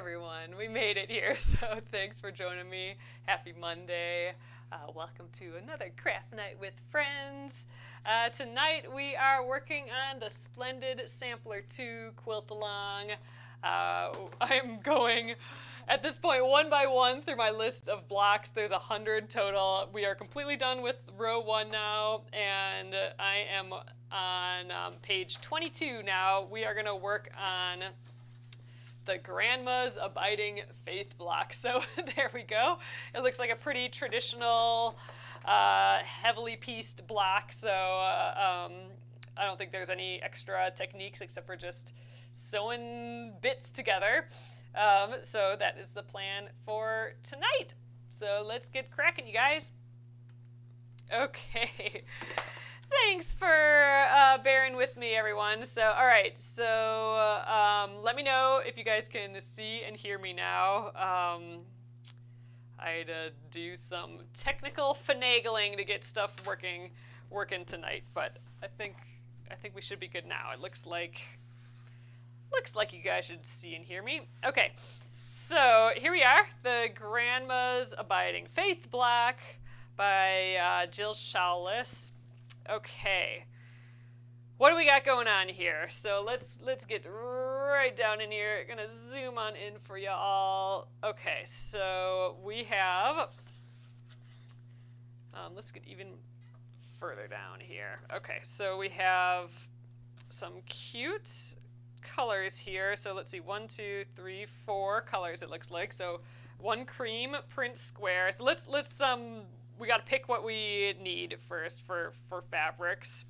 everyone, we made it here, so thanks for joining me. Happy Monday. Welcome to another craft night with friends. Tonight we are working on the Splendid Sampler 2 quilt along. I'm going at this point one by one through my list of blocks. There's 100 total. We are completely done with row 1 now, and I am on page 22 now. We are going to work on the Grandma's Abiding Faith block. So there we go. It looks like a pretty traditional, heavily pieced block. So I don't think there's any extra techniques except for just sewing bits together. So that is the plan for tonight. So let's get cracking, you guys. Okay. Thanks for bearing with me, everyone. So, all right. So, let me know if you guys can see and hear me now. I had to do some technical finagling to get stuff working tonight, but I think we should be good now. It looks like you guys should see and hear me. Okay. So here we are, the Grandma's Abiding Faith block by Jill Shaulis. Okay, what do we got going on here? So let's get right down in here. Gonna zoom on in for y'all. Okay, so we have, let's get even further down here. Okay, so we have some cute colors here. So let's see, 1, 2, 3, 4 colors it looks like. So one cream print square. So let's we got to pick what we need first for fabrics.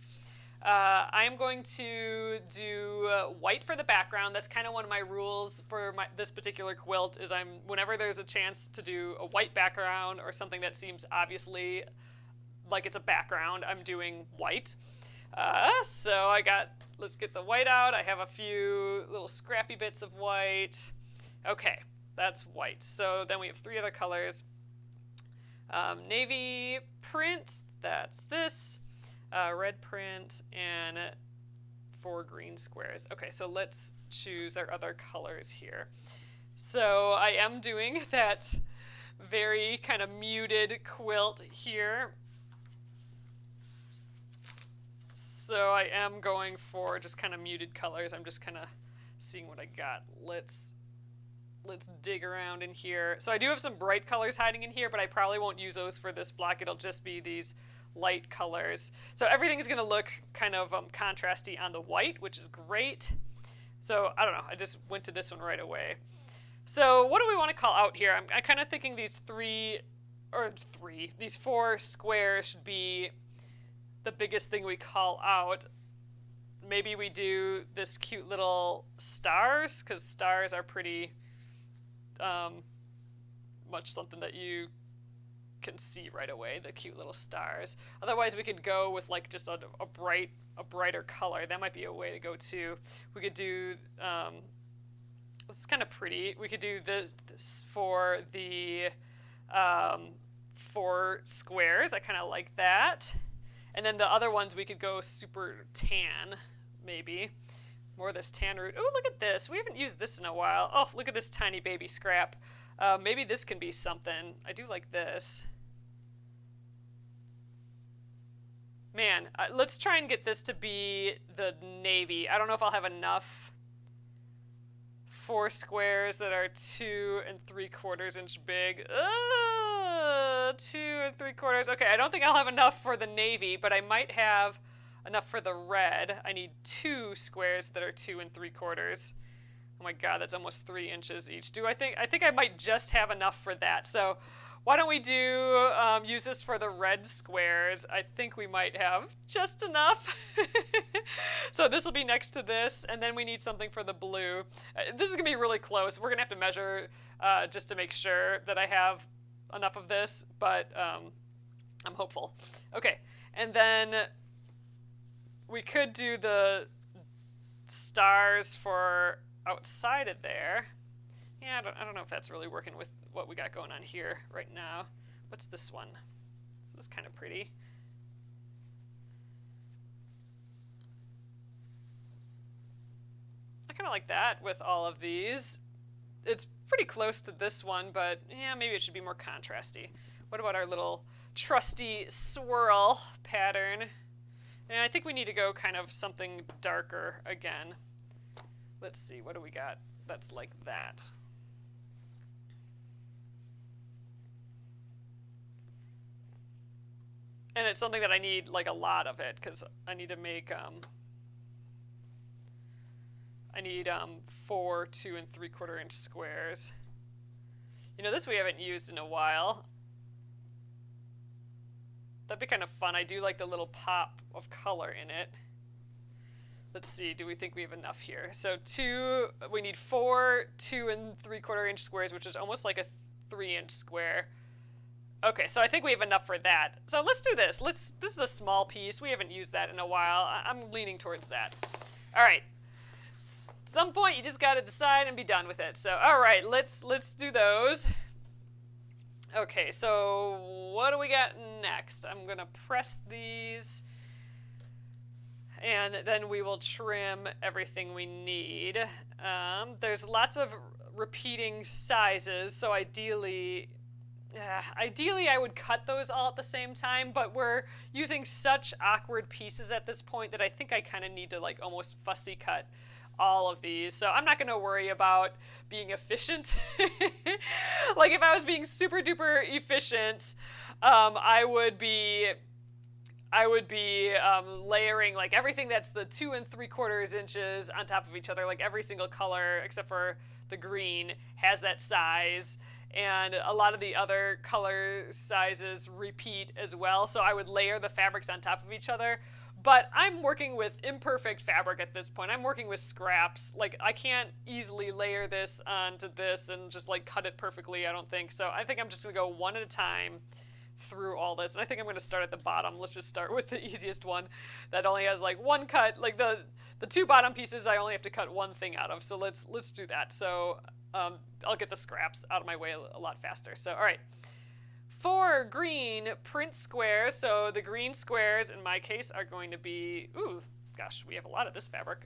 I am going to do white for the background. That's kind of one of my rules for this particular quilt is whenever there's a chance to do a white background or something that seems obviously like it's a background, I'm doing white. So let's get the white out. I have a few little scrappy bits of white. Okay, that's white. So then we have 3 other colors. Navy print, that's this, red print, and 4 green squares. Okay, so let's choose our other colors here. So I am doing that very kind of muted quilt here. So I am going for just kind of muted colors. I'm just kind of seeing what I got. Let's dig around in here. So I do have some bright colors hiding in here, but I probably won't use those for this block. It'll just be these light colors. So everything's going to look kind of contrasty on the white, which is great. So I don't know. I just went to this one right away. So what do we want to call out here? I'm kind of thinking these 4 squares should be the biggest thing we call out. Maybe we do this cute little stars, because stars are pretty much something that you can see right away, the cute little stars. Otherwise, we could go with like just a brighter color. That might be a way to go too. We could do, this is kind of pretty. We could do this for the 4 squares. I kind of like that. And then the other ones we could go super tan, maybe. More of this tan root. Oh, look at this. We haven't used this in a while. Oh, look at this tiny baby scrap. Maybe this can be something. I do like this. Man, let's try and get this to be the navy. I don't know if I'll have enough 4 squares that are 2 3/4 inch big. 2 3/4. Okay, I don't think I'll have enough for the navy, but I might have enough for the red. I need 2 squares that are 2 3/4. Oh my god, that's almost 3 inches each. I think I might just have enough for that. So why don't we use this for the red squares? I think we might have just enough. So this will be next to this, and then we need something for the blue. This is gonna be really close. We're gonna have to measure just to make sure that I have enough of this, but I'm hopeful. Okay, and then we could do the stars for outside of there. Yeah, I don't know if that's really working with what we got going on here right now. What's this one? This is kind of pretty. I kind of like that with all of these. it's pretty close to this one, but yeah, maybe it should be more contrasty. What about our little trusty swirl pattern? And I think we need to go kind of something darker again. Let's see, what do we got that's like that? And it's something that I need like a lot of it, because I need to make I need 4 2 3/4 inch squares. You know, this we haven't used in a while. That'd be kind of fun. I do like the little pop of color in it. Let's see, do we think we have enough here? So we need 4 2 3/4 inch squares, which is almost like a 3-inch square. Okay, so I think we have enough for that. So let's do this. This is a small piece. We haven't used that in a while. I'm leaning towards that. All right. At some point, you just got to decide and be done with it. So, all right, let's do those. Okay, so what do we got next? I'm going to press these, and then we will trim everything we need. There's lots of repeating sizes, so ideally I would cut those all at the same time, but we're using such awkward pieces at this point that I think I kind of need to like almost fussy cut all of these. So I'm not going to worry about being efficient. Like if I was being super duper efficient, I would be layering like everything that's the 2 3/4 inches on top of each other. Like every single color except for the green has that size, and a lot of the other color sizes repeat as well. So I would layer the fabrics on top of each other. But I'm working with imperfect fabric at this point. I'm working with scraps. Like, I can't easily layer this onto this and just, like, cut it perfectly, I don't think. So I think I'm just going to go one at a time through all this. And I think I'm going to start at the bottom. Let's just start with the easiest one that only has, like, one cut. Like, the 2 bottom pieces, I only have to cut one thing out of. So let's do that. So I'll get the scraps out of my way a lot faster. So, all right. 4 green print squares. So the green squares in my case are going to be, ooh, gosh, we have a lot of this fabric.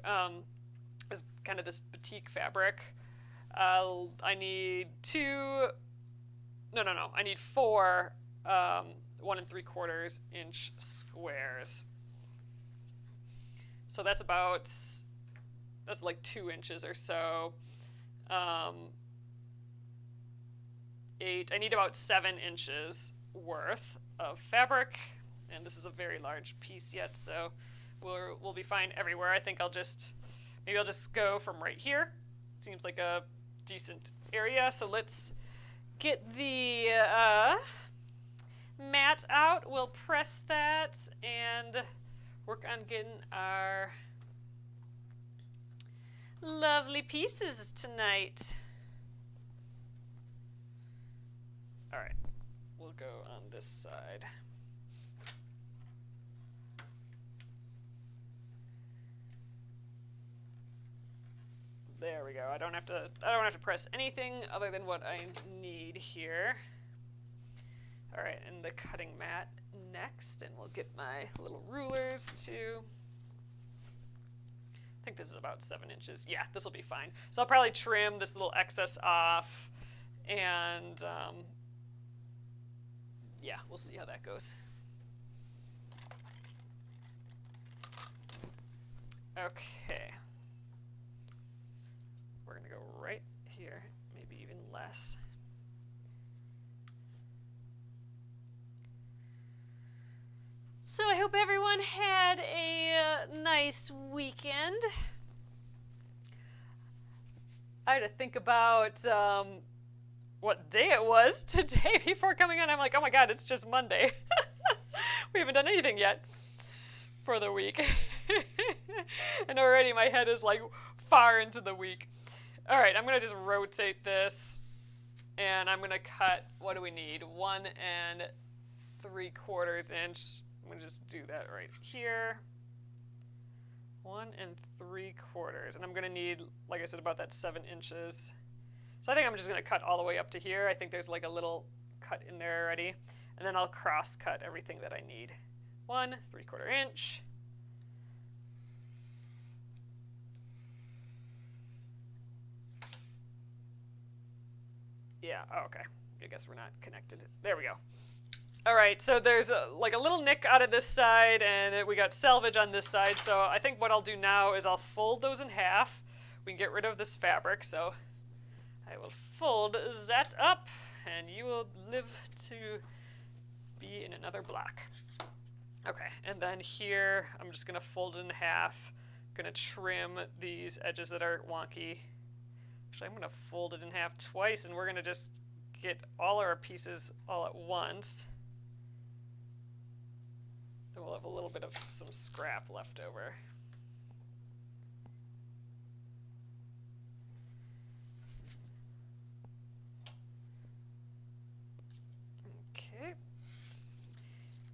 Is kind of this batik fabric. I need 2, no. I need 4 1 3/4 inch squares. So that's like 2 inches or so. 8. I need about 7 inches worth of fabric, and this is a very large piece yet, so we'll be fine everywhere. I think maybe I'll just go from right here. It seems like a decent area. So let's get the mat out. We'll press that and work on getting our lovely pieces tonight. All right, we'll go on this side. There we go. I don't have to press anything other than what I need here. All right, and the cutting mat next, and we'll get my little rulers too. I think this is about 7 inches. Yeah, this will be fine. So I'll probably trim this little excess off, and yeah, we'll see how that goes. Okay. We're going to go right here, maybe even less. So I hope everyone had a nice weekend. I had to think about what day it was today before coming on. I'm like, oh my god, it's just Monday. We haven't done anything yet for the week. And already my head is like far into the week. All right, I'm going to just rotate this, and I'm going to cut, what do we need? 1 3/4 inch. I'm going to just do that right here. 1 3/4. And I'm going to need, like I said, about that 7 inches. So I think I'm just going to cut all the way up to here. I think there's like a little cut in there already. And then I'll cross cut everything that I need. 1 3/4 inch. Yeah, oh, okay. I guess we're not connected. There we go. All right, so there's like a little nick out of this side, and we got salvage on this side. So I think what I'll do now is I'll fold those in half. We can get rid of this fabric, so I will fold that up, and you will live to be in another block. Okay, and then here I'm just gonna fold it in half. I'm gonna trim these edges that are wonky. Actually, I'm gonna fold it in half twice, and we're gonna just get all our pieces all at once. Then we'll have a little bit of some scrap left over. Okay.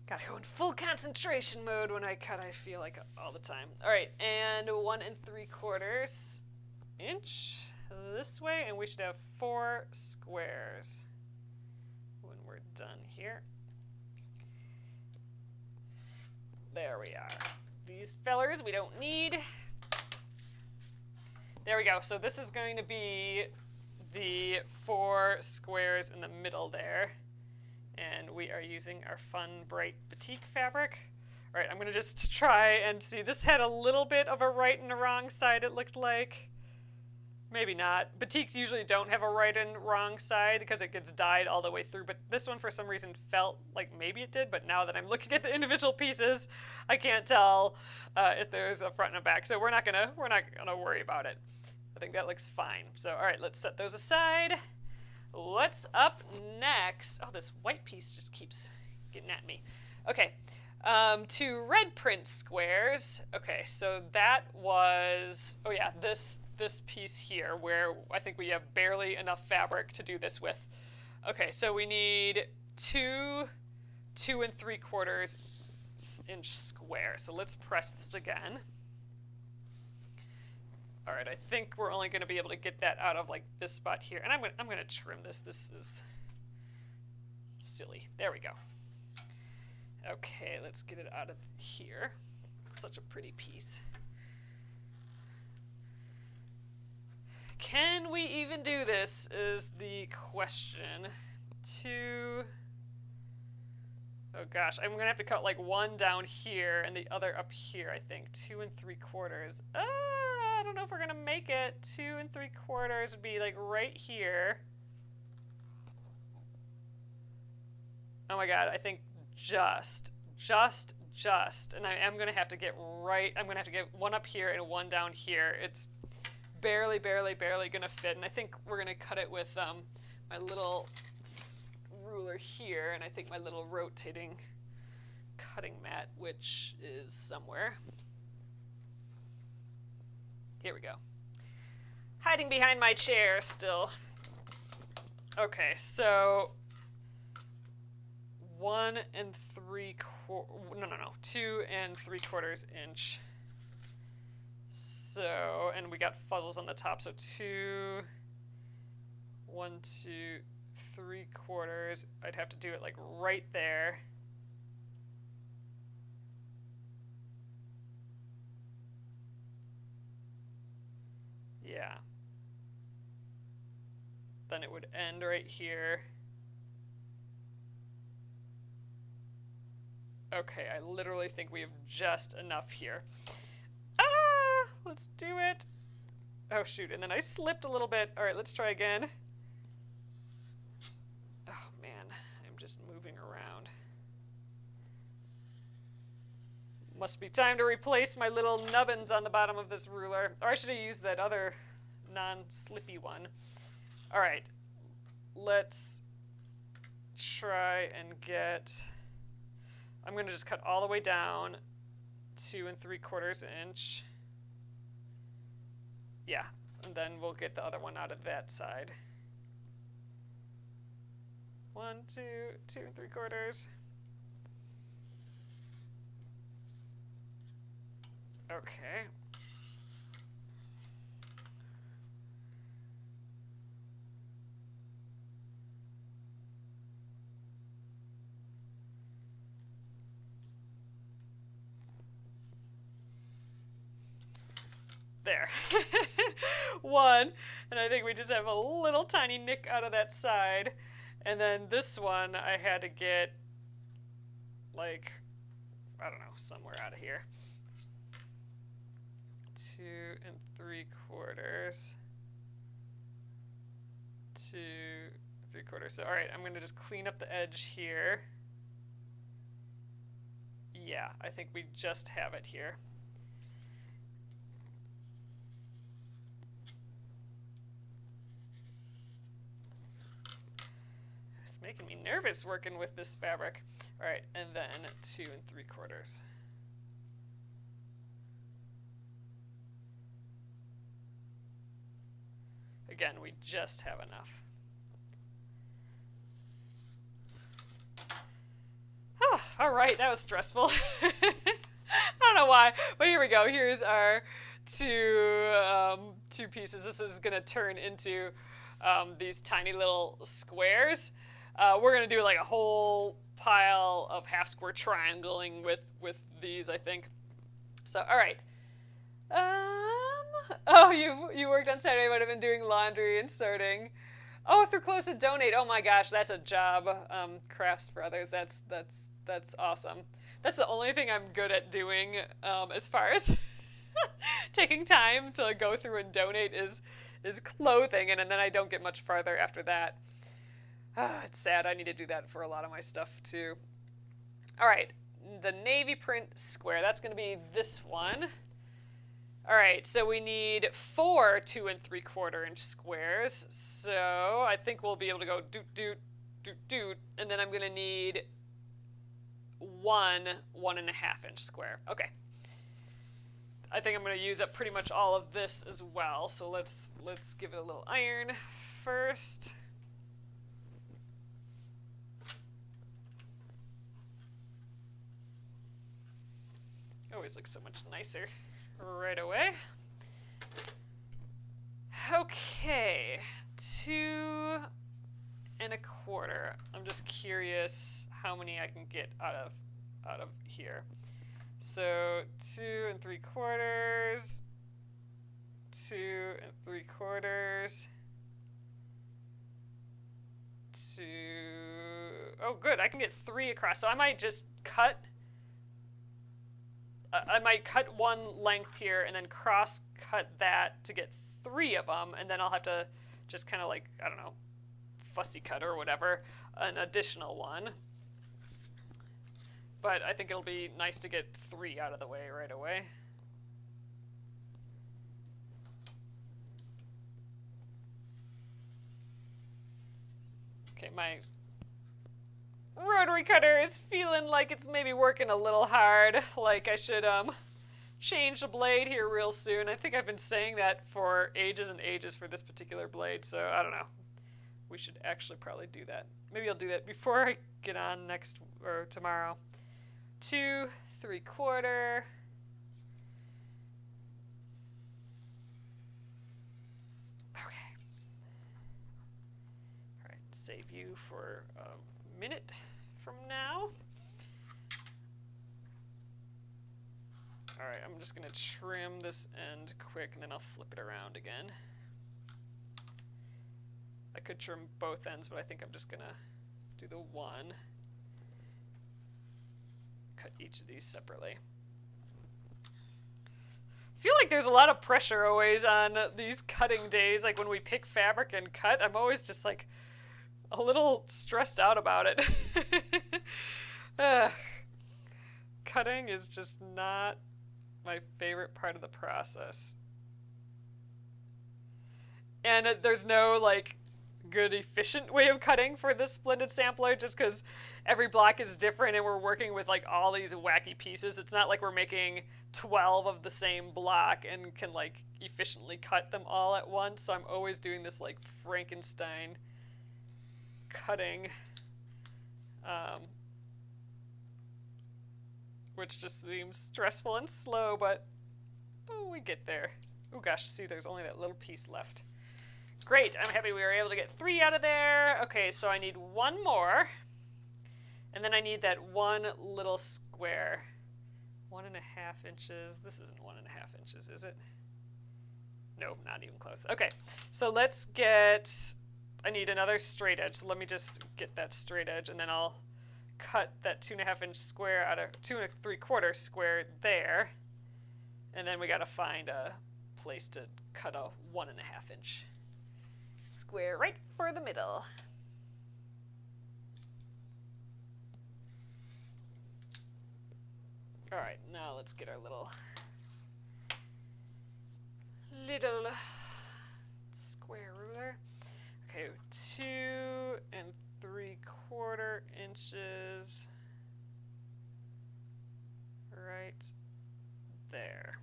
Gotta go in full concentration mode when I cut, I feel like, all the time. All right, and 1 3/4 inch this way, and we should have 4 squares when we're done here. There we are. These fellers we don't need. There we go. So this is going to be the 4 squares in the middle there. And we are using our fun, bright batik fabric. All right, I'm going to just try and see. This had a little bit of a right and a wrong side, it looked like. Maybe not. Batiks usually don't have a right and wrong side because it gets dyed all the way through, but this one for some reason felt like maybe it did, but now that I'm looking at the individual pieces, I can't tell if there's a front and a back, so we're not gonna worry about it. I think that looks fine. So all right, let's set those aside. What's up next? Oh, this white piece just keeps getting at me. Okay, 2 red print squares. Okay, so that was, oh yeah, this piece here where I think we have barely enough fabric to do this with. Okay, so we need 2 2 3/4 inch squares. So let's press this again. All right, I think we're only going to be able to get that out of like this spot here, and I'm going to trim this. This is silly. There we go. Okay, let's get it out of here. Such a pretty piece. Can we even do this is the question. 2, oh gosh, I'm gonna have to cut like 1 down here and the other up here, I think. 2 3/4. I don't know if we're gonna make it. 2 3/4 would be like right here. Oh my god, I think just, and I am gonna have to get right, I'm gonna have to get 1 up here and 1 down here. It's barely gonna fit, and I think we're gonna cut it with my little ruler here, and I think my little rotating cutting mat, which is somewhere. Here we go. Hiding behind my chair still. Okay, so 1 3/4, no, 2 3/4 inch. So, and we got fuzzles on the top, so 2, 1 2 3/4. I'd have to do it like right there. Yeah. Then it would end right here. Okay, I literally think we have just enough here. Let's do it. Oh shoot, and then I slipped a little bit. All right, let's try again. Oh man, I'm just moving around. Must be time to replace my little nubbins on the bottom of this ruler. Or I should have used that other non-slippy one. All right, let's try and get, I'm gonna just cut all the way down 2 3/4 inch. Yeah, and then we'll get the other one out of that side. 1 2 2 3/4. Okay. there. One, and I think we just have a little tiny nick out of that side. And then this one I had to get, like, I don't know, somewhere out of here. 2 3/4. 2 3/4. So, all right, I'm going to just clean up the edge here. Yeah, I think we just have it here. It's making me nervous working with this fabric. All right, and then 2 3/4. Again, we just have enough. Oh, all right, that was stressful. I don't know why, but here we go. Here's our two pieces. This is going to turn into these tiny little squares. We're going to do like a whole pile of half square triangling with these, I think. So, all right. Oh, you worked on Saturday, would have been doing laundry and sorting. Oh, through clothes to donate. Oh my gosh, that's a job. Crafts for others. That's awesome. That's the only thing I'm good at doing as far as taking time to go through and donate is clothing, and then I don't get much farther after that. It's sad. I need to do that for a lot of my stuff too. All right, the navy print square. That's going to be this one. All right, so we need 4 2 3/4 inch squares. So I think we'll be able to go doot, doot, doot, doot. And then I'm going to need 1 1.5 inch square. Okay. I think I'm going to use up pretty much all of this as well. So let's give it a little iron first. Always looks so much nicer right away. Okay, 2 1/4. I'm just curious how many I can get out of here. So 2 3/4, 2 3/4, 2. Oh, good! I can get 3 across. So I might just cut. I might cut one length here and then cross cut that to get 3 of them, and then I'll have to just kind of like, I don't know, fussy cut or whatever, an additional one. But I think it'll be nice to get 3 out of the way right away. Okay, my rotary cutter is feeling like it's maybe working a little hard, like I should change the blade here real soon. I think I've been saying that for ages and ages for this particular blade, so I don't know. We should actually probably do that. Maybe I'll do that before I get on next or tomorrow. 2 3/4. Okay. All right, save you for a minute from now. All right, I'm just going to trim this end quick, and then I'll flip it around again. I could trim both ends, but I think I'm just going to do the one. Cut each of these separately. I feel like there's a lot of pressure always on these cutting days. Like when we pick fabric and cut, I'm always just like a little stressed out about it. Cutting is just not my favorite part of the process. And there's no like good efficient way of cutting for this Splendid Sampler, just because every block is different and we're working with like all these wacky pieces. It's not like we're making 12 of the same block and can like efficiently cut them all at once. So I'm always doing this like Frankenstein cutting, which just seems stressful and slow, but oh, we get there. Oh gosh, see, there's only that little piece left. Great, I'm happy we were able to get 3 out of there. Okay, so I need 1 more. And then I need that one little square. 1.5 inches. This isn't 1.5 inches, is it? Nope, not even close. Okay, so let's get, I need another straight edge, so let me just get that straight edge, and then I'll cut that 2.5 inch square out of 2 3/4 square there, and then we gotta find a place to cut a 1.5 inch square right for the middle. All right, now let's get our little square ruler. Okay, 2 3/4 inches right there.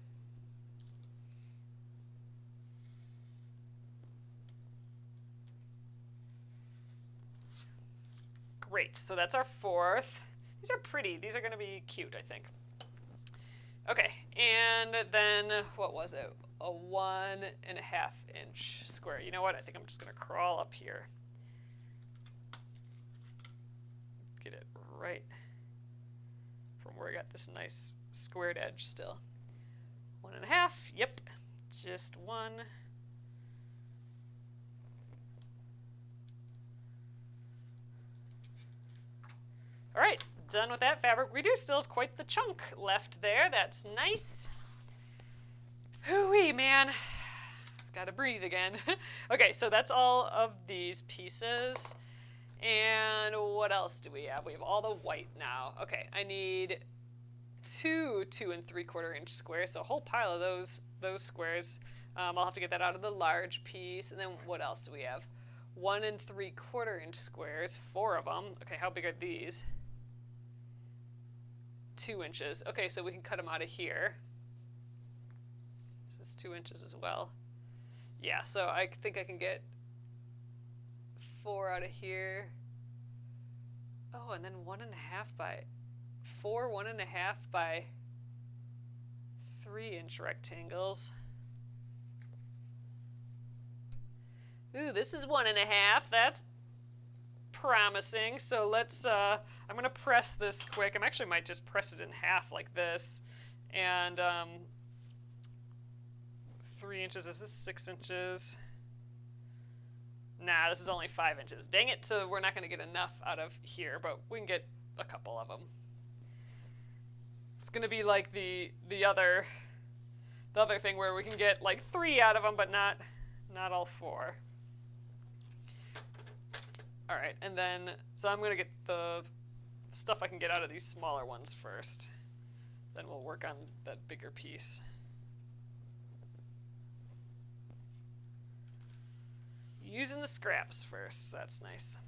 Great, so that's our fourth. These are pretty. These are going to be cute, I think. Okay, and then what was it? A 1.5 inch square. You know what? I think I'm just going to crawl up here. Get it right from where I got this nice squared edge still. 1.5. Yep, just one. All right, done with that fabric. We do still have quite the chunk left there. That's nice. Hooey, man. Gotta breathe again. Okay, so that's all of these pieces. And what else do we have? We have all the white now. Okay, I need 2 2 3/4 inch squares, so a whole pile of those squares. I'll have to get that out of the large piece. And then what else do we have? 1 3/4 inch squares, 4 of them. Okay, how big are these? 2 inches. Okay, so we can cut them out of here. This is 2 inches as well. Yeah, so I think I can get 4 out of here. Oh, and then 1.5 by 4 1.5 by 3 inch rectangles. Ooh, this is 1.5. That's promising. So let's, I'm gonna press this quick. I actually might just press it in half like this. And 3 inches, is this 6 inches? Nah, this is only 5 inches. Dang it, so we're not gonna get enough out of here, but we can get a couple of them. It's gonna be like the other thing where we can get like 3 out of them, but not all 4. All right, and then, so I'm gonna get the stuff I can get out of these smaller ones first. Then we'll work on that bigger piece. Using the scraps first, that's nice.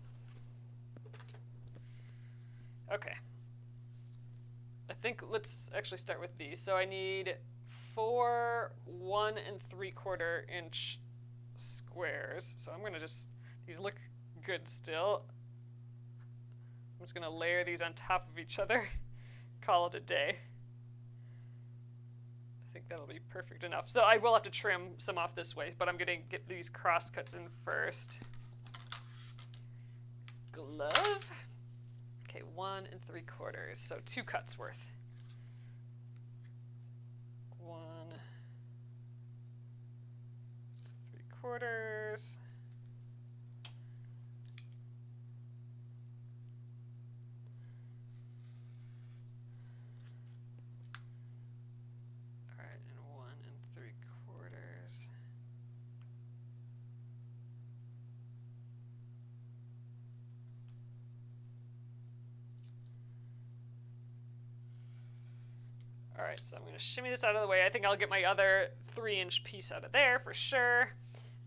Okay. I think let's actually start with these. So I need 4 1 3/4 inch squares. So I'm gonna just, these look good still. I'm just gonna layer these on top of each other, call it a day. I think that'll be perfect enough. So I will have to trim some off this way, but I'm gonna get these cross cuts in first. Glove. Okay, 1 3/4, so 2 cuts worth. 1 3/4. All right, so I'm going to shimmy this out of the way. I think I'll get my other 3 inch piece out of there for sure.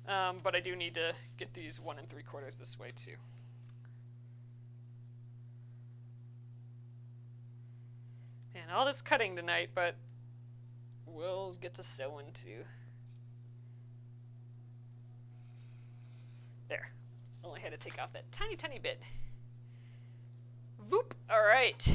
But I do need to get these 1 3/4 this way too. Man, all this cutting tonight, but we'll get to sewing too. There. Only had to take off that tiny, tiny bit. Voop. All right.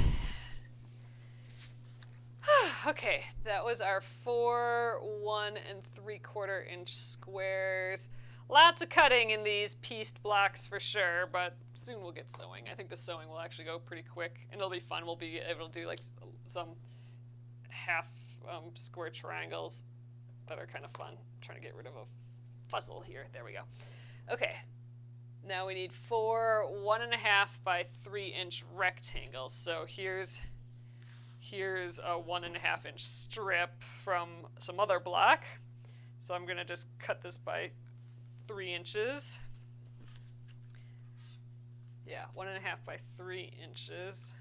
Okay, that was our 4 1 3/4 inch squares. Lots of cutting in these pieced blocks for sure, but soon we'll get sewing. I think the sewing will actually go pretty quick, and it'll be fun. We'll be able to do like some half square triangles that are kind of fun. I'm trying to get rid of a fuzzle here. There we go. Okay. Now we need 4 1.5 by 3 inch rectangles. So here's a 1.5 inch strip from some other block. So I'm going to just cut this by 3 inches. Yeah, 1.5 by 3 inches.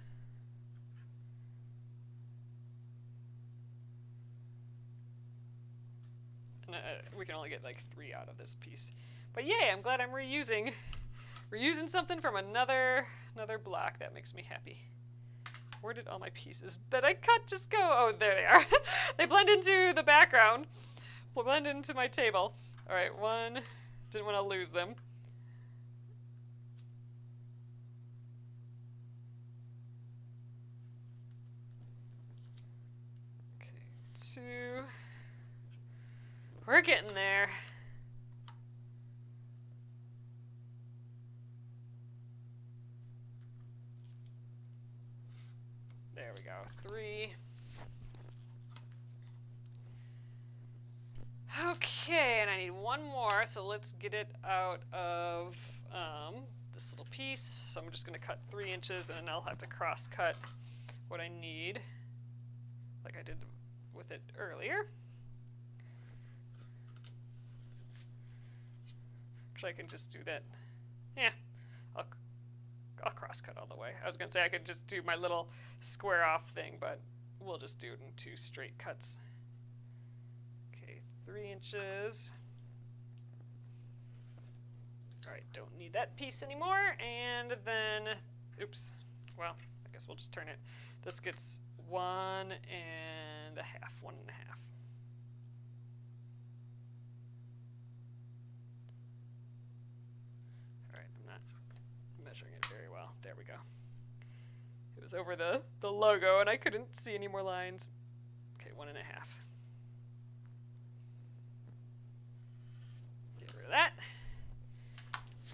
And we can only get like 3 out of this piece. But yay, I'm glad I'm reusing something from another block. That makes me happy. Where did all my pieces that I cut just go? Oh, there they are. They blend into the background. Blend into my table. All right, one. Didn't want to lose them. Okay, 2. We're getting there. There we go. 3. Okay, and I need one more, so let's get it out of this little piece. So I'm just going to cut 3 inches, and then I'll have to cross cut what I need, like I did with it earlier. Actually, I can just do that. Yeah, I'll cross cut all the way. I was going to say I could just do my little square off thing, but we'll just do it in 2 straight cuts. Okay, 3 inches. All right, don't need that piece anymore. And then, oops, well, I guess we'll just turn it. This gets 1.5. Measuring it very well. There we go. It was over the logo and I couldn't see any more lines. Okay, 1.5. Get rid of that.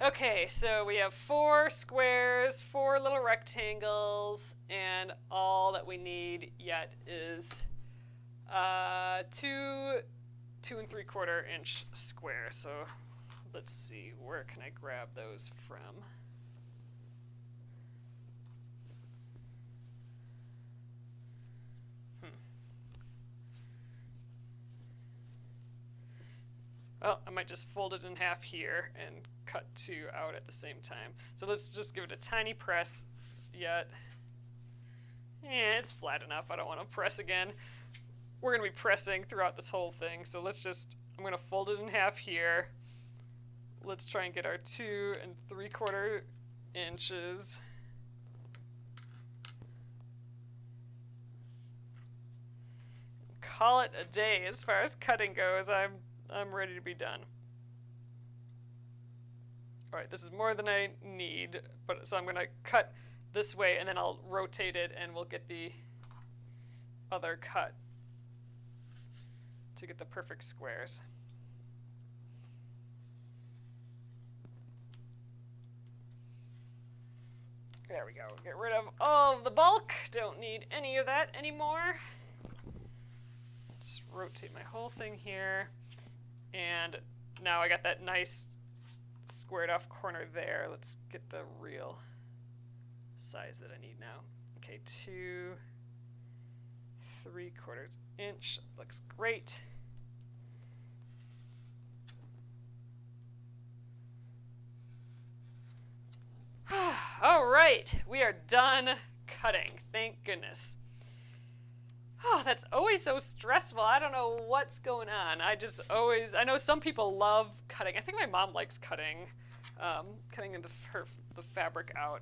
Okay, so we have 4 squares, 4 little rectangles, and all that we need yet is 2 2.75 inch squares. So let's see, where can I grab those from? Well, I might just fold it in half here and cut 2 out at the same time. So let's just give it a tiny press yet. Yeah, it's flat enough. I don't want to press again. We're going to be pressing throughout this whole thing. So let's just, I'm going to fold it in half here. Let's try and get our 2.75 inches. Call it a day as far as cutting goes. I'm ready to be done. All right, this is more than I need, but so I'm going to cut this way and then I'll rotate it and we'll get the other cut to get the perfect squares. There we go. Get rid of all of the bulk. Don't need any of that anymore. Just rotate my whole thing here. And now I got that nice squared off corner there. Let's get the real size that I need now. Okay, 2.75 inch. Looks great. All right, we are done cutting. Thank goodness. Oh, that's always so stressful. I don't know what's going on. I know some people love cutting. I think my mom likes cutting the fabric out.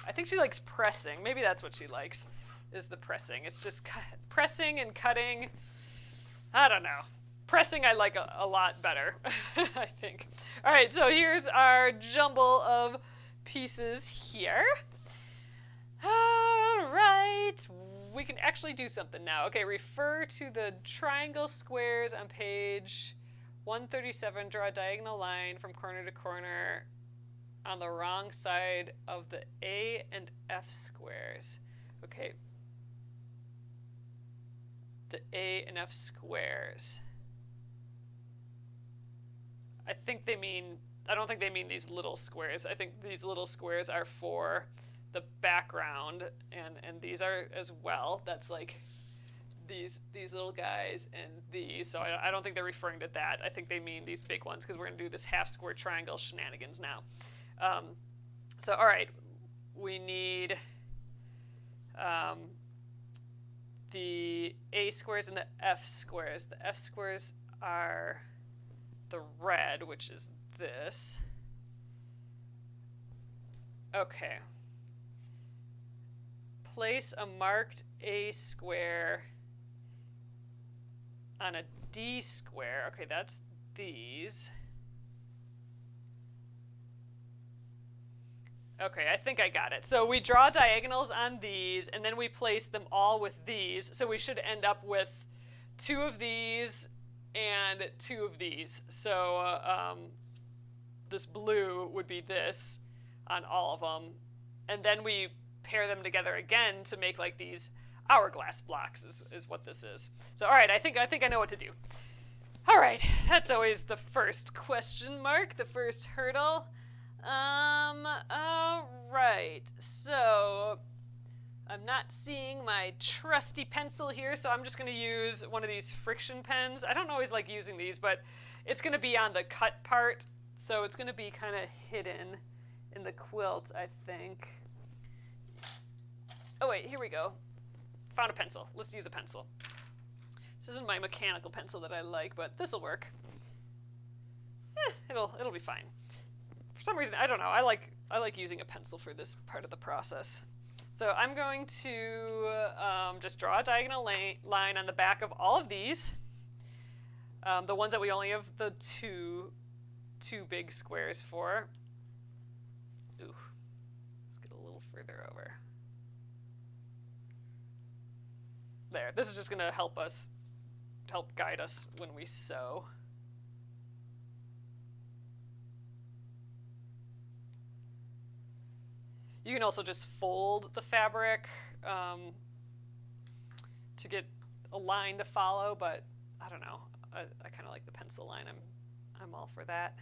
I think she likes pressing. Maybe that's what she likes, is the pressing. It's just pressing and cutting. I don't know. Pressing I like a lot better, I think. All right, so here's our jumble of pieces here. All right. We can actually do something now. Okay, refer to the triangle squares on page 137. Draw a diagonal line from corner to corner on the wrong side of the A and F squares. Okay. the A and F squares. I think they mean, I don't think they mean these little squares. I think these little squares are for the background, and these are as well. That's like these little guys and these. So I don't think they're referring to that. I think they mean these big ones because we're going to do this half square triangle shenanigans now. So all right, we need the A squares and the F squares. The F squares are the red, which is this. Okay. Place a marked A square on a D square. Okay, that's these. Okay, I think I got it. So we draw diagonals on these, and then we place them all with these. So we should end up with 2 of these and 2 of these. So this blue would be this on all of them. And then we pair them together again to make like these hourglass blocks is what this is. So all right, I think I know what to do. All right, that's always the first question mark, the first hurdle. All right, so I'm not seeing my trusty pencil here, so I'm just going to use one of these friction pens. I don't always like using these, but it's going to be on the cut part, so it's going to be kind of hidden in the quilt, I think. Oh wait, here we go. Found a pencil. Let's use a pencil. This isn't my mechanical pencil that I like, but this will work. It'll be fine. For some reason, I don't know. I like using a pencil for this part of the process. So I'm going to just draw a diagonal line on the back of all of these. The ones that we only have the two big squares for. Ooh, let's get a little further over. There. This is just going to help guide us when we sew. You can also just fold the fabric to get a line to follow, but I don't know. I kind of like the pencil line. I'm all for that.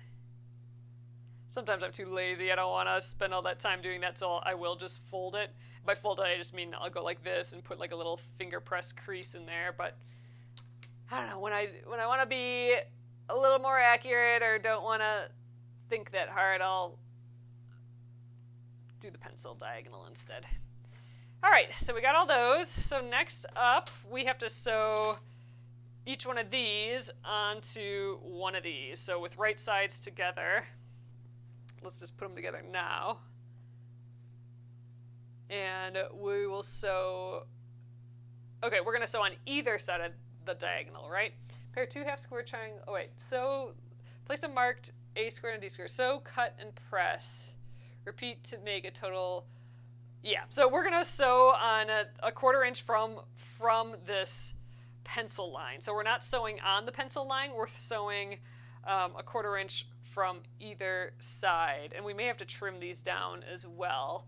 Sometimes I'm too lazy. I don't want to spend all that time doing that, so I will just fold it. By fold it, I just mean I'll go like this and put like a little finger press crease in there. But I don't know, when I want to be a little more accurate or don't want to think that hard, I'll do the pencil diagonal instead. All right, so we got all those. So next up, we have to sew each one of these onto one of these. So with right sides together, let's just put them together now. And we will sew, okay, we're going to sew on either side of the diagonal, right? Pair 2 half square triangle, oh wait, so place a marked A square and D square. Sew, cut, and press. Repeat to make a total, yeah. So we're going to sew on a 1/4 inch from this pencil line. So we're not sewing on the pencil line, we're sewing a 1/4 inch from either side. And we may have to trim these down as well.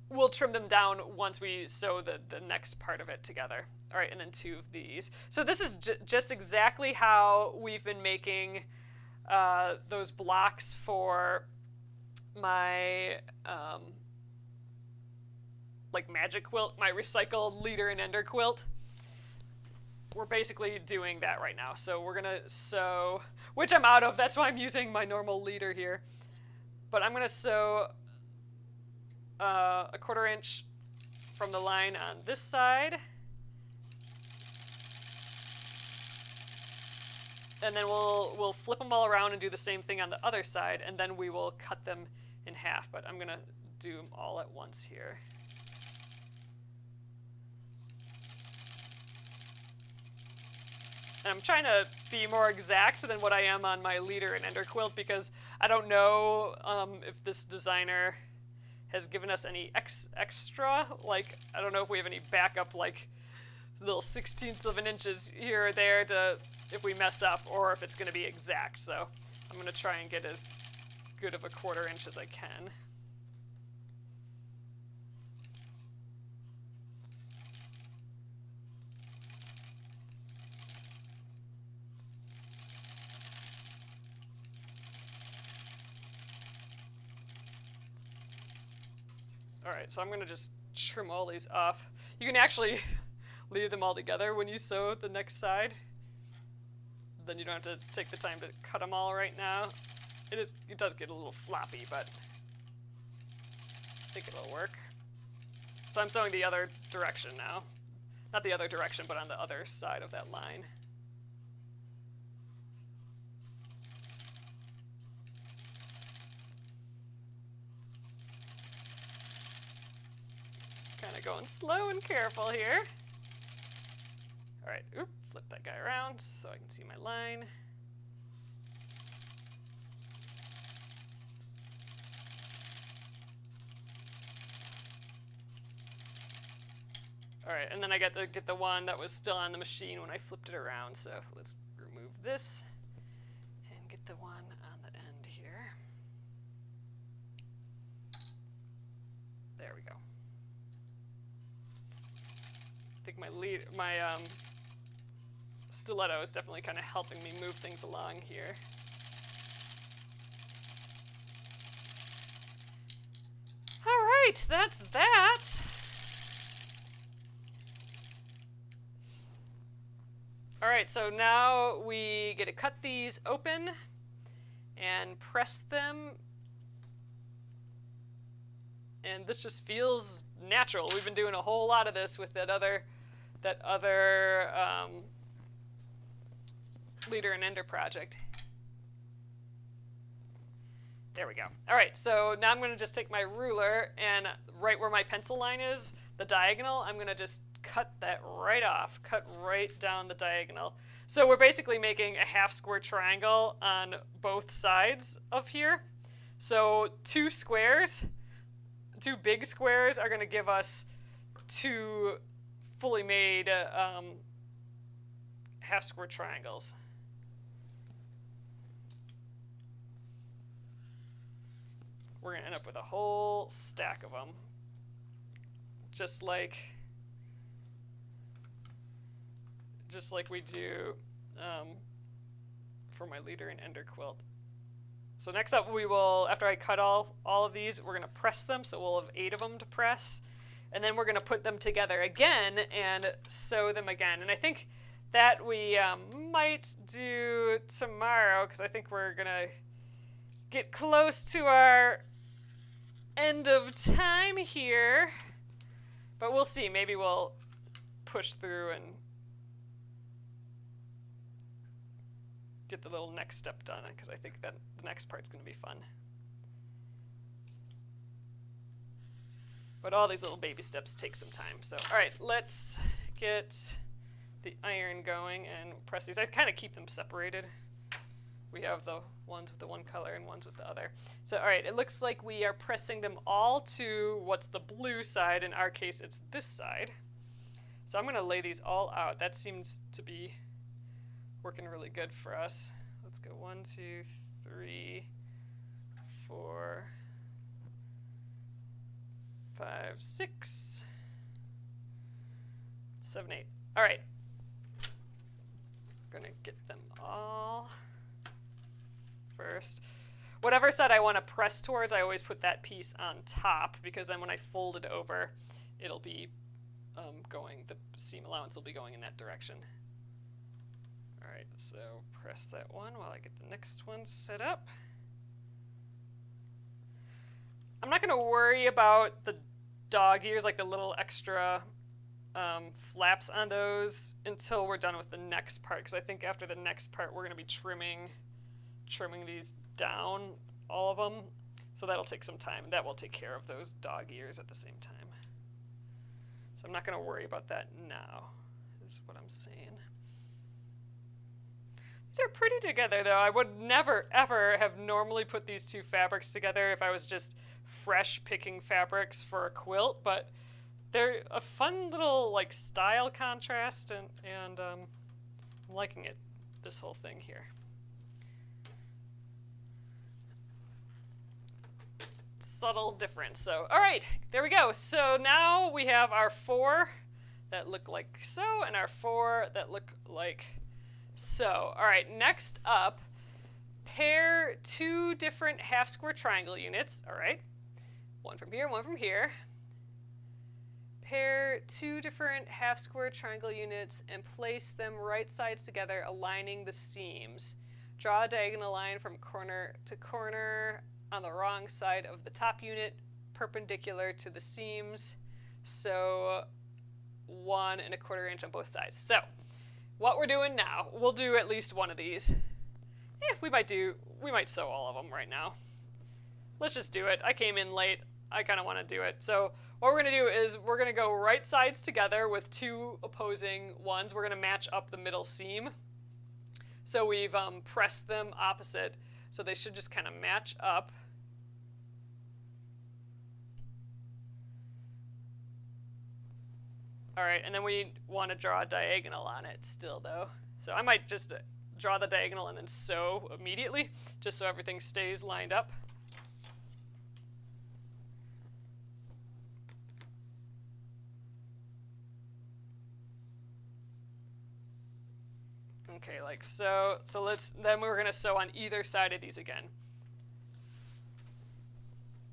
We'll trim them down once we sew the next part of it together. All right, and then 2 of these. So this is just exactly how we've been making those blocks for my like magic quilt, my recycled leader and ender quilt. We're basically doing that right now. So we're gonna sew, which I'm out of, that's why I'm using my normal leader here. But I'm gonna sew a 1/4 inch from the line on this side. And then we'll flip them all around and do the same thing on the other side, and then we will cut them in half. But I'm gonna do them all at once here. And I'm trying to be more exact than what I am on my leader and ender quilt, because I don't know if this designer has given us any extra, like, I don't know if we have any backup, like, little 1/16ths of an inches here or there to, if we mess up, or if it's going to be exact. So I'm going to try and get as good of a 1/4 inch as I can. Alright, so I'm going to just trim all these off. You can actually leave them all together when you sew the next side. Then you don't have to take the time to cut them all right now. It does get a little floppy, but I think it'll work. So I'm sewing the other direction now. Not the other direction, but on the other side of that line. Kind of going slow and careful here. Alright, oop, flip that guy around so I can see my line. Alright, and then I get the one that was still on the machine when I flipped it around, so let's remove this and get the one on the end here. There we go. I think my stiletto is definitely kind of helping me move things along here. Alright, that's that. Alright, so now we get to cut these open and press them. And this just feels natural. We've been doing a whole lot of this with that other Leader and Ender project. There we go. Alright, so now I'm going to just take my ruler and right where my pencil line is, the diagonal, I'm going to just cut that right off. Cut right down the diagonal. So we're basically making a half square triangle on both sides of here. So two big squares are going to give us two fully made half square triangles. We're going to end up with a whole stack of them. Just like we do for my Leader and Ender quilt. So next up we will, after I cut all of these, we're going to press them, so we'll have 8 of them to press. And then we're going to put them together again and sew them again. And I think that we might do tomorrow, because I think we're going to get close to our end of time here. But we'll see. Maybe we'll push through and get the little next step done, because I think that the next part's going to be fun. But all these little baby steps take some time. So, all right, let's get the iron going and press these. I kind of keep them separated. We have the ones with the one color and ones with the other. So, all right, it looks like we are pressing them all to what's the blue side. In our case, it's this side. So I'm going to lay these all out. That seems to be working really good for us. Let's go 1, 2, 3, 4, 5, 6, 7, 8. All right. I'm going to get them all first. Whatever side I want to press towards, I always put that piece on top, because then when I fold it over, it'll be the seam allowance will be going in that direction. All right, so press that one while I get the next one set up. I'm not going to worry about the dog ears, like the little extra flaps on those, until we're done with the next part, because I think after the next part we're going to be trimming these down, all of them, so that'll take some time. That will take care of those dog ears at the same time. So I'm not going to worry about that now, is what I'm saying. These are pretty together, though. I would never, ever have normally put these two fabrics together if I was just fresh picking fabrics for a quilt, but they're a fun little like style contrast, and I'm liking it, this whole thing here. Subtle difference. So, all right, there we go. So now we have our 4 that look like so, and our 4 that look like so. All right, next up, pair 2 different half square triangle units. All right, one from here, one from here. Pair two different half square triangle units and place them right sides together, aligning the seams. Draw a diagonal line from corner to corner on the wrong side of the top unit, perpendicular to the seams. So 1 1/4 inch on both sides. So what we're doing now, we'll do at least one of these. We might sew all of them right now. Let's just do it. I came in late. I kind of want to do it. So what we're going to do is we're going to go right sides together with two opposing ones. We're going to match up the middle seam. So we've pressed them opposite. So they should just kind of match up. All right, and then we want to draw a diagonal on it still, though. So I might just draw the diagonal and then sew immediately, just so everything stays lined up. Okay, like so. So then we're going to sew on either side of these again.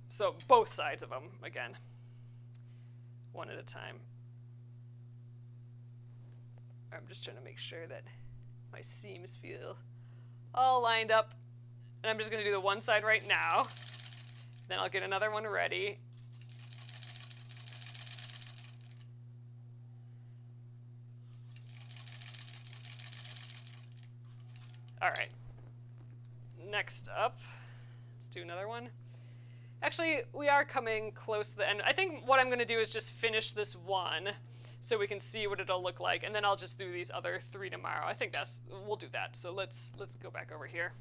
So both sides of them again, one at a time. I'm just trying to make sure that my seams feel all lined up. And I'm just going to do the one side right now. Then I'll get another one ready. All right. Next up, let's do another one. Actually, we are coming close to the end. I think what I'm going to do is just finish this one so we can see what it'll look like, and then I'll just do these other 3 tomorrow. I think we'll do that. So let's go back over here,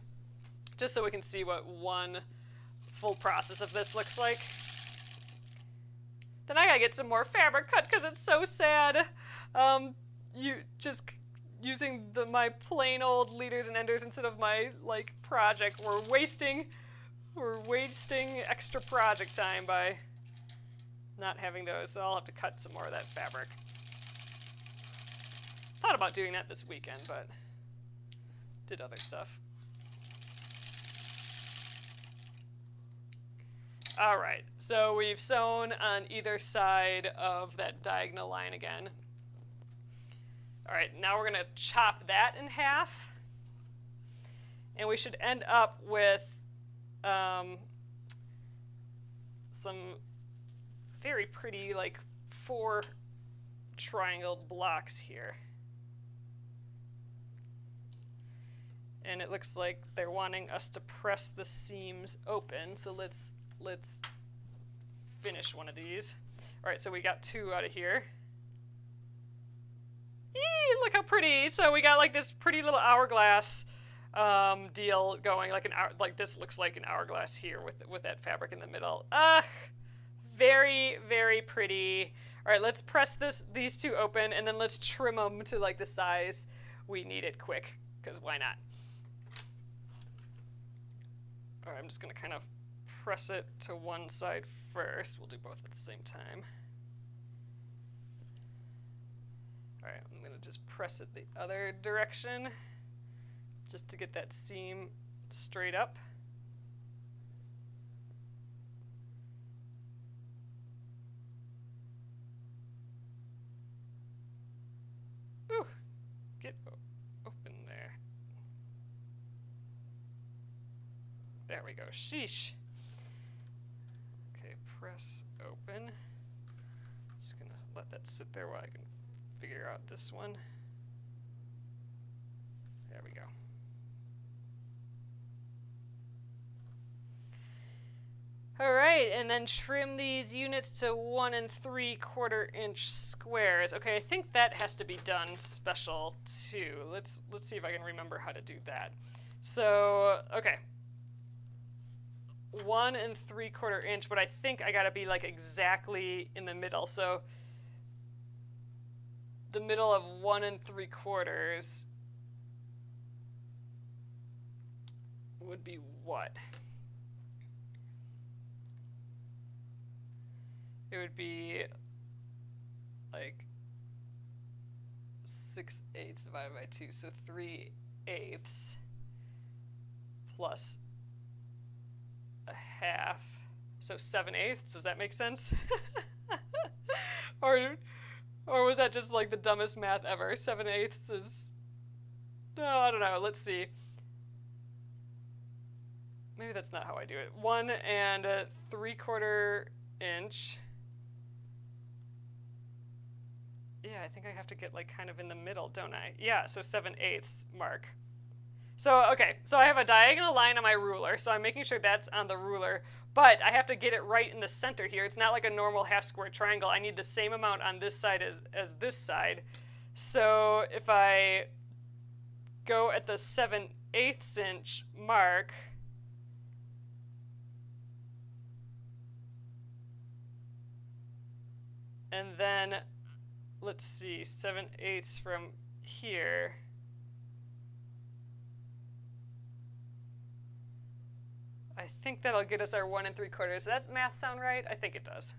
just so we can see what one full process of this looks like. Then I gotta get some more fabric cut because it's so sad. You just using my plain old leaders and enders instead of my project. We're wasting extra project time by not having those, so I'll have to cut some more of that fabric. Thought about doing that this weekend, but did other stuff. All right, so we've sewn on either side of that diagonal line again. All right, now we're gonna chop that in half, and we should end up with some very pretty 4 triangled blocks here. And it looks like they're wanting us to press the seams open, so let's finish one of these. All right, so we got 2 out of here. Eee, look how pretty! So we got this pretty little hourglass deal going, this looks like an hourglass here with that fabric in the middle. Very, very pretty. All right, let's press these 2 open, and then let's trim them to the size we need it quick, because why not? All right, I'm just gonna kind of press it to one side first. We'll do both at the same time. All right, I'm gonna just press it the other direction just to get that seam straight up. Ooh, get open there. There we go, sheesh. Okay, press open. Just gonna let that sit there while I can figure out this one. There we go. All right, and then trim these units to 1 3/4 inch squares. Okay, I think that has to be done special too. Let's see if I can remember how to do that. So, okay. 1 3/4 inch, but I think I gotta be exactly in the middle. So the middle of 1 3/4 would be what? It would be 6/8 divided by 2, so 3/8 plus a half, so 7/8. Does that make sense? Or was that just like the dumbest math ever? 7/8 is... No, I don't know. Let's see. Maybe that's not how I do it. 1 3/4 inch. Yeah, I think I have to get like kind of in the middle, don't I? Yeah, so 7/8 mark. So, okay, so I have a diagonal line on my ruler, so I'm making sure that's on the ruler, but I have to get it right in the center here. It's not like a normal half square triangle. I need the same amount on this side as this side. So if I go at the 7/8 inch mark, and then, let's see, 7/8 from here. I think that'll get us our 1 3/4. Does that math sound right? I think it does.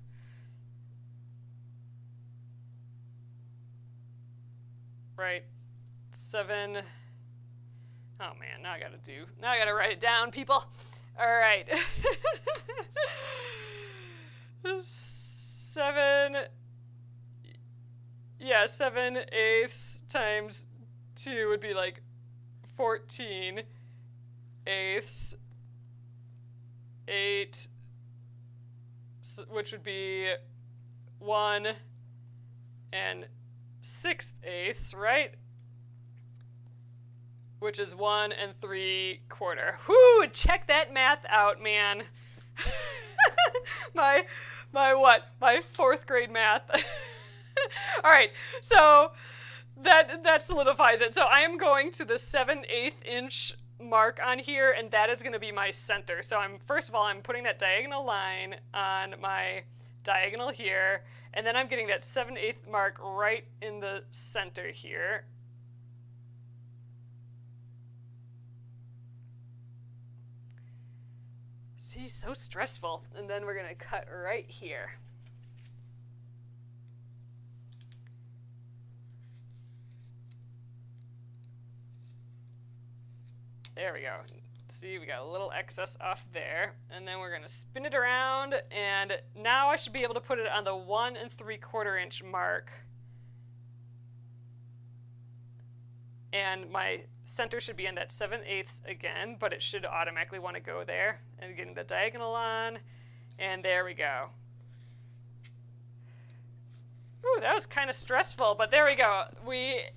Right. 7. Oh man, now I gotta write it down, people. All right. 7. Yeah, 7/8 times 2 would be like 14/8. 8, which would be 1 6/8, right? Which is 1 3/4. Whoo! Check that math out, man. my what? My 4th grade math. All right, so that solidifies it. So I am going to the 7/8 inch mark on here, and that is going to be my center. So first of all, I'm putting that diagonal line on my diagonal here, and then I'm getting that 7/8 mark right in the center here. See, so stressful. And then we're going to cut right here. There we go. See, we got a little excess off there. And then we're going to spin it around. And now I should be able to put it on the 1 3/4 inch mark. And my center should be in that 7/8 again, but it should automatically want to go there. And getting the diagonal on. And there we go. Ooh, that was kind of stressful, but there we go.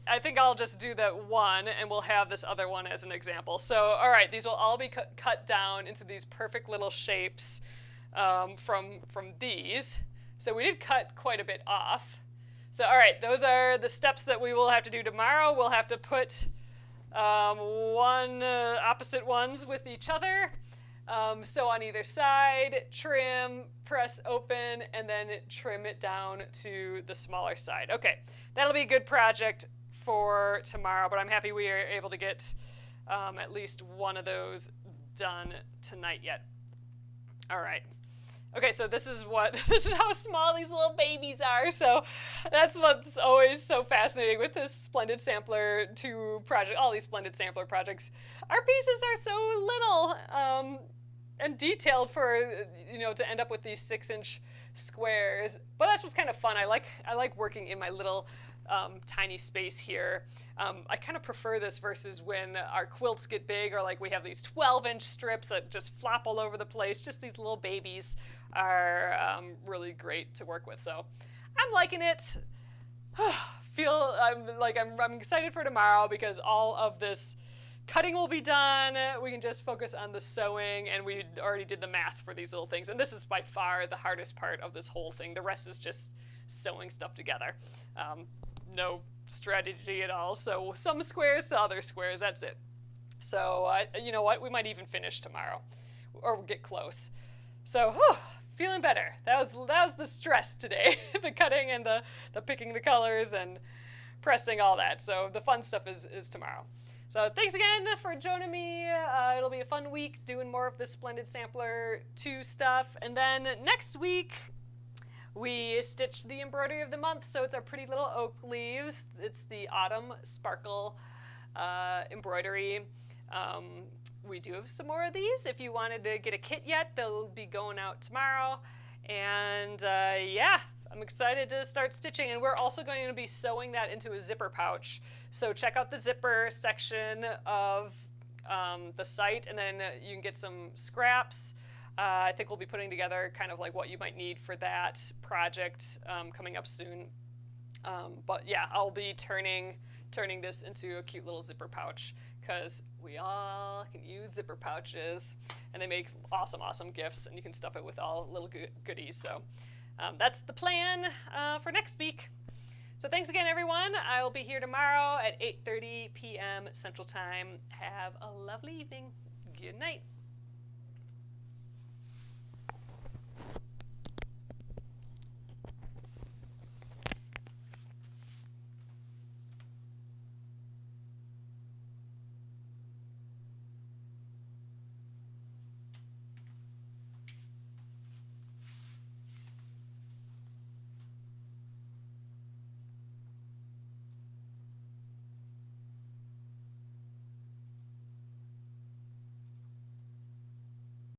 I think I'll just do that one, and we'll have this other one as an example. So, all right, these will all be cut down into these perfect little shapes from these. So we did cut quite a bit off. So, all right, those are the steps that we will have to do tomorrow. We'll have to put opposite ones with each other. So on either side, trim, press open, and then trim it down to the smaller side. Okay, that'll be a good project for tomorrow, but I'm happy we are able to get at least one of those done tonight yet. All right. Okay, so this is how small these little babies are. So that's what's always so fascinating with this Splendid Sampler 2 project, all these Splendid Sampler projects. Our pieces are so little and detailed for, to end up with these 6-inch squares. But that's what's kind of fun. I like working in my little tiny space here. I kind of prefer this versus when our quilts get big, or like we have these 12-inch strips that just flop all over the place. Just these little babies are really great to work with. So I'm liking it. I'm excited for tomorrow because all of this cutting will be done. We can just focus on the sewing, and we already did the math for these little things. And this is by far the hardest part of this whole thing. The rest is just sewing stuff together. No strategy at all. So some squares to other squares, that's it. So you know what? We might even finish tomorrow, or get close. So feeling better. That was the stress today. The cutting and the picking the colors and pressing, all that. So the fun stuff is tomorrow. So thanks again for joining me. It'll be a fun week doing more of the Splendid Sampler 2 stuff. And then next week, we stitch the embroidery of the month. So it's our pretty little oak leaves. It's the Autumn Sparkle embroidery. We do have some more of these. If you wanted to get a kit yet, they'll be going out tomorrow. And yeah, I'm excited to start stitching, and we're also going to be sewing that into a zipper pouch. So check out the zipper section of the site, and then you can get some scraps. I think we'll be putting together kind of like what you might need for that project coming up soon. But yeah, I'll be turning this into a cute little zipper pouch, because we all can use zipper pouches, and they make awesome gifts, and you can stuff it with all little goodies. So that's the plan for next week. So thanks again, everyone. I'll be here tomorrow at 8:30 p.m. Central Time. Have a lovely evening. Good night.